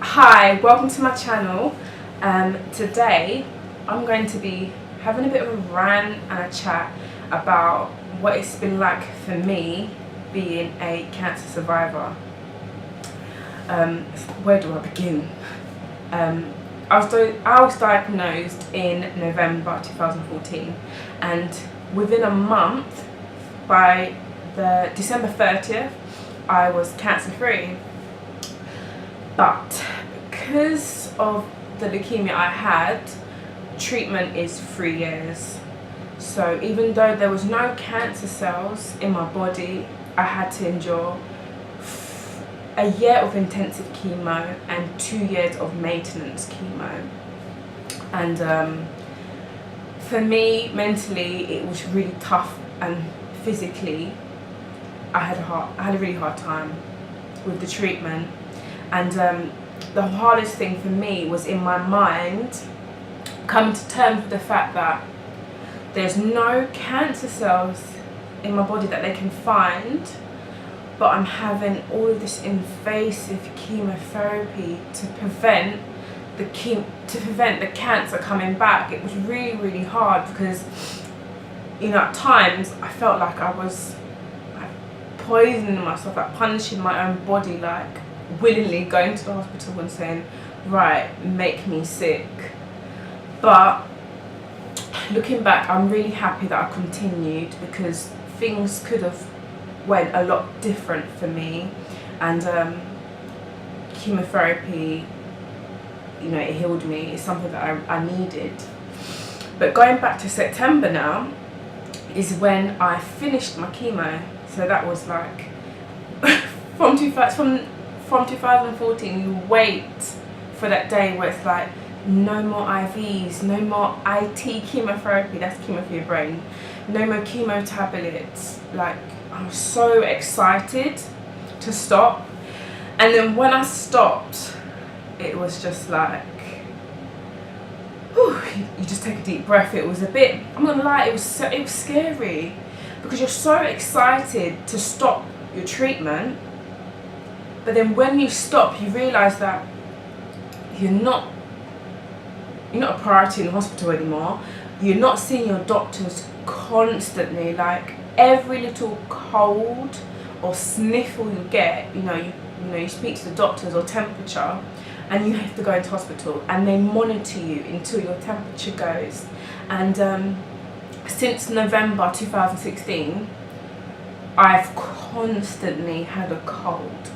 Hi, welcome to my channel. Today I'm going to be having a bit of a rant and a chat about what it's been like for me being a cancer survivor. Where do I begin? I was diagnosed in November 2014, and within a month, by the December 30th, I was cancer free. But because of the leukemia I had, treatment is 3 years. So even though there was no cancer cells in my body, I had to endure a year of intensive chemo and 2 years of maintenance chemo. And for me, mentally, it was really tough, and physically, I had a really hard time with the treatment. And the hardest thing for me was in my mind coming to terms with the fact that there's no cancer cells in my body that they can find, but I'm having all of this invasive chemotherapy to prevent the cancer coming back. It was really, really hard because, at times I felt like I was poisoning myself, like punishing my own body, like willingly going to the hospital and saying, right, make me sick. But looking back, I'm really happy that I continued, because things could have went a lot different for me. And chemotherapy, it healed me. It's something that I needed. But going back to September now is when I finished my chemo. So that was like from 2014, you wait for that day where it's like, no more IVs, no more IT chemotherapy, that's chemo for your brain, no more chemo tablets. Like, I was so excited to stop. And then when I stopped, it was just like, whew, you just take a deep breath. It was a bit, I'm not gonna lie, it was scary, because you're so excited to stop your treatment, but then when you stop, you realise that you're not a priority in the hospital anymore. You're not seeing your doctors constantly. Like, every little cold or sniffle you get, you speak to the doctors, or temperature, and you have to go into hospital, and they monitor you until your temperature goes. And since November 2016, I've constantly had a cold.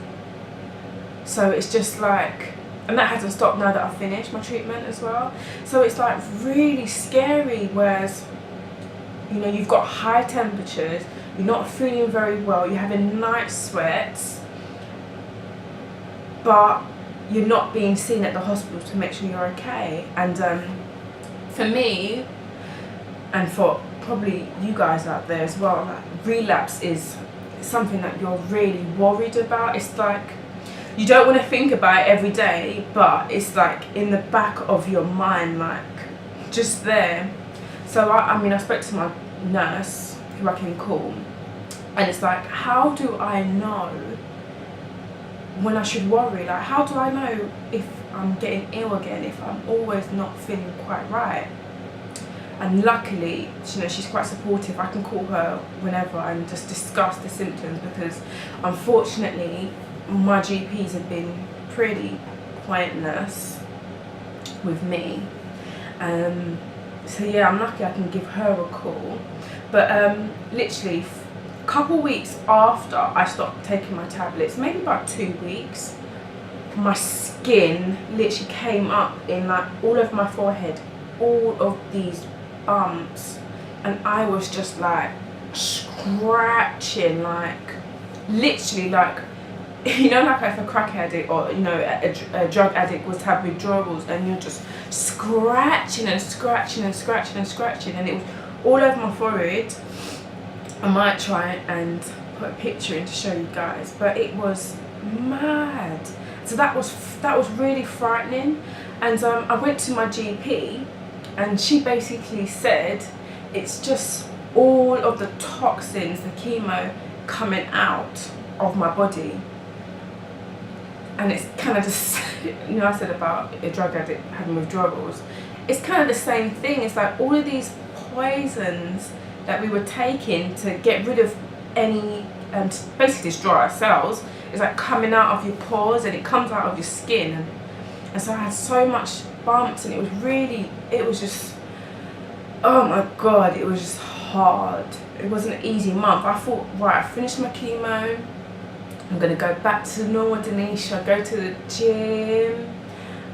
So it's just like, and that hasn't stopped now that I've finished my treatment as well. So it's like really scary, whereas, you've got high temperatures, you're not feeling very well, you're having night sweats, but you're not being seen at the hospital to make sure you're okay. And for me, and for probably you guys out there as well, like, relapse is something that you're really worried about. It's like, you don't want to think about it every day, but it's like in the back of your mind, like just there. So I spoke to my nurse, who I can call, and it's like, how do I know when I should worry? Like, how do I know if I'm getting ill again, if I'm always not feeling quite right? And luckily, she's quite supportive. I can call her whenever and just discuss the symptoms, because unfortunately my GPs have been pretty pointless with me. So yeah, I'm lucky I can give her a call. But literally a couple weeks after I stopped taking my tablets, maybe about 2 weeks, my skin literally came up in, like, all over my forehead, all of these bumps, and I was just like scratching, like literally, like, like if a crack addict or a drug addict was to have withdrawals, and you're just scratching and scratching and scratching and scratching, and it was all over my forehead. I might try and put a picture in to show you guys, but it was mad. So that was really frightening. And I went to my GP, and she basically said it's just all of the toxins, the chemo, coming out of my body. And it's kind of just, you know, I said about a drug addict having withdrawals. It's kind of the same thing. It's like all of these poisons that we were taking to get rid of any, basically destroy our cells, it's like coming out of your pores and it comes out of your skin. And so I had so much bumps, and it was just, oh my God, it was just hard. It wasn't an easy month. I thought, right, I finished my chemo, I'm going to go back to the normal DENESHA, go to the gym,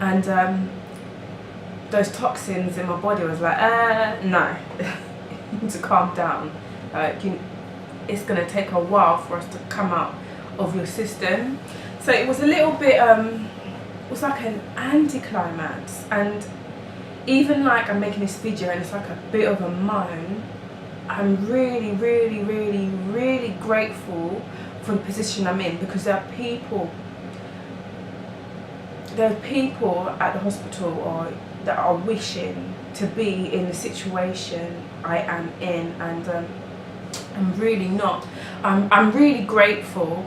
and those toxins in my body was like, no, you need to calm down. Like, it's going to take a while for us to come out of your system. So it was a little bit, it was like an anticlimax. And even like I'm making this video and it's like a bit of a moan, I'm really, really, really, really grateful for the position I'm in, because there are people at the hospital or that are wishing to be in the situation I am in, and I'm really not. I'm really grateful,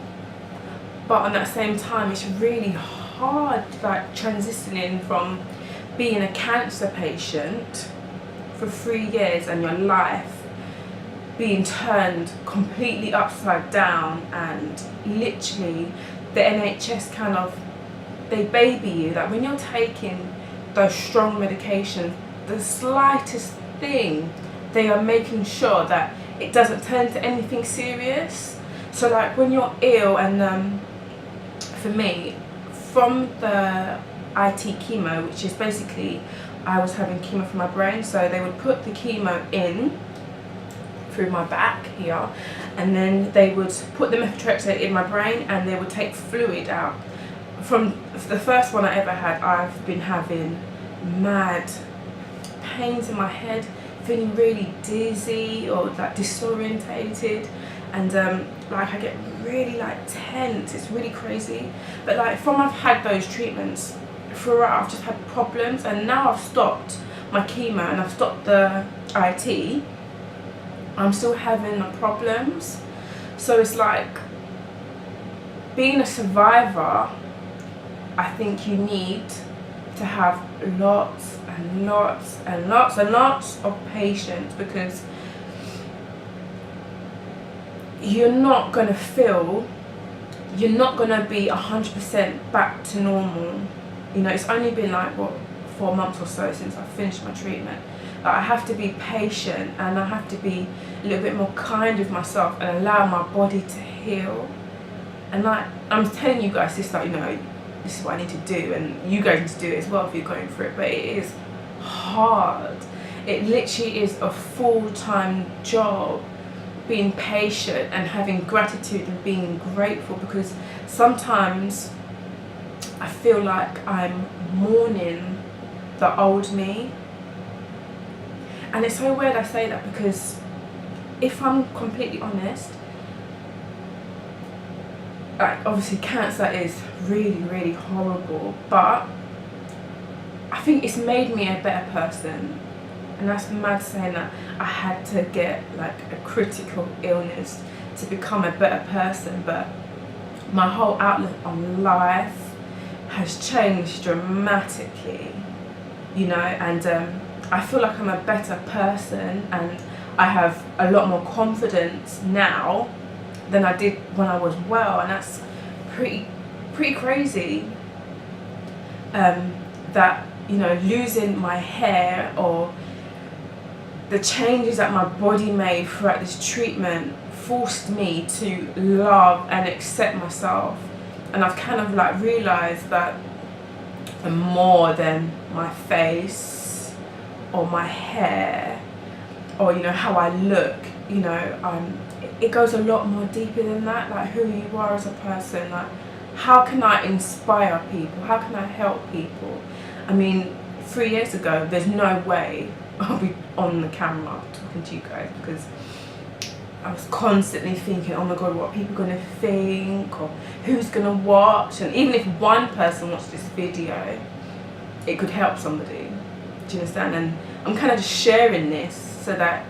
but on that same time it's really hard, like transitioning from being a cancer patient for 3 years and your life being turned completely upside down, and literally the NHS kind of, they baby you, that when you're taking those strong medications, the slightest thing, they are making sure that it doesn't turn to anything serious. So like when you're ill, and for me, from the IT chemo, which is basically, I was having chemo for my brain, so they would put the chemo in through my back here, and then they would put the methotrexate in my brain, and they would take fluid out. From the first one I ever had, I've been having mad pains in my head, feeling really dizzy or like disorientated, and like I get really like tense. It's really crazy. But like from I've had those treatments throughout, I've just had problems, and now I've stopped my chemo and I've stopped the IT, I'm still having the problems. So it's like, being a survivor, I think you need to have lots and lots and lots and lots of patience, because you're not going to be 100% back to normal. You know, it's only been like, what, 4 months or so since I finished my treatment. Like, I have to be patient, and I have to be a little bit more kind with myself and allow my body to heal. And like, I'm telling you guys this, like, you know, this is what I need to do, and you guys need to do it as well if you're going through it. But it is hard. It literally is a full-time job, being patient and having gratitude and being grateful, because sometimes I feel like I'm mourning the old me. And it's so weird I say that, because if I'm completely honest, like, obviously cancer is really, really horrible, but I think it's made me a better person. And that's mad saying that I had to get like a critical illness to become a better person, but my whole outlook on life has changed dramatically, you know, and I feel like I'm a better person, and I have a lot more confidence now than I did when I was well, and that's pretty crazy. That, you know, losing my hair, or the changes that my body made throughout this treatment, forced me to love and accept myself. And I've kind of like realised that I'm more than my face or my hair, or, you know, how I look. You know, it goes a lot more deeper than that, like who you are as a person. Like, how can I inspire people? How can I help people? I mean, 3 years ago, there's no way I'll be on the camera talking to you guys, because I was constantly thinking, oh my God, what are people going to think, or who's going to watch? And even if one person watched this video, it could help somebody. Do you understand? And I'm kind of just sharing this so that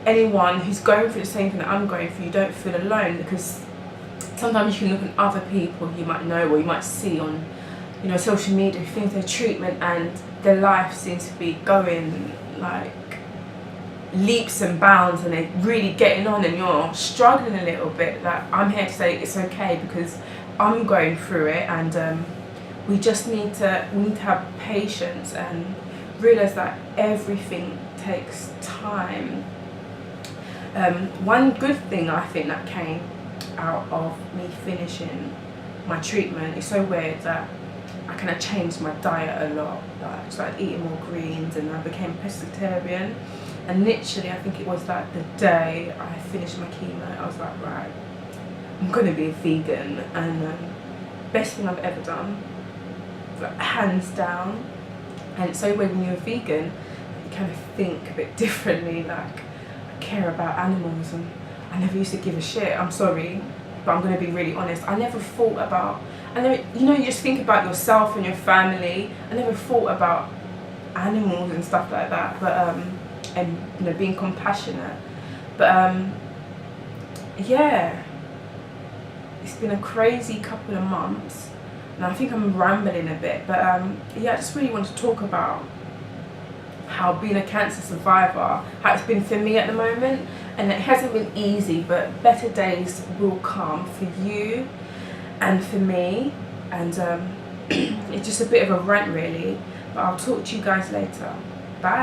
anyone who's going through the same thing that I'm going through, you don't feel alone, because sometimes you can look at other people you might know or you might see on, you know, social media who finish their treatment and their life seems to be going like leaps and bounds and they're really getting on, and you're struggling a little bit. Like, I'm here to say it's okay because I'm going through it, and we just need to have patience and realize that everything takes time. One good thing I think that came out of me finishing my treatment, it's so weird that I kind of changed my diet a lot. Like, I started eating more greens and I became pescatarian. And literally, I think it was like the day I finished my chemo, I was like, right, I'm gonna be a vegan, and best thing I've ever done, like, hands down. And it's so weird when you're a vegan, you kind of think a bit differently. Like, I care about animals, and I never used to give a shit. I'm sorry, but I'm gonna be really honest. I never thought about, you know, you just think about yourself and your family. I never thought about animals and stuff like that, but and, you know, being compassionate. But yeah, it's been a crazy couple of months, and I think I'm rambling a bit, but yeah, I just really want to talk about how being a cancer survivor, how it's been for me at the moment. And it hasn't been easy, but better days will come for you and for me. And it's just a bit of a rant really, but I'll talk to you guys later. Bye.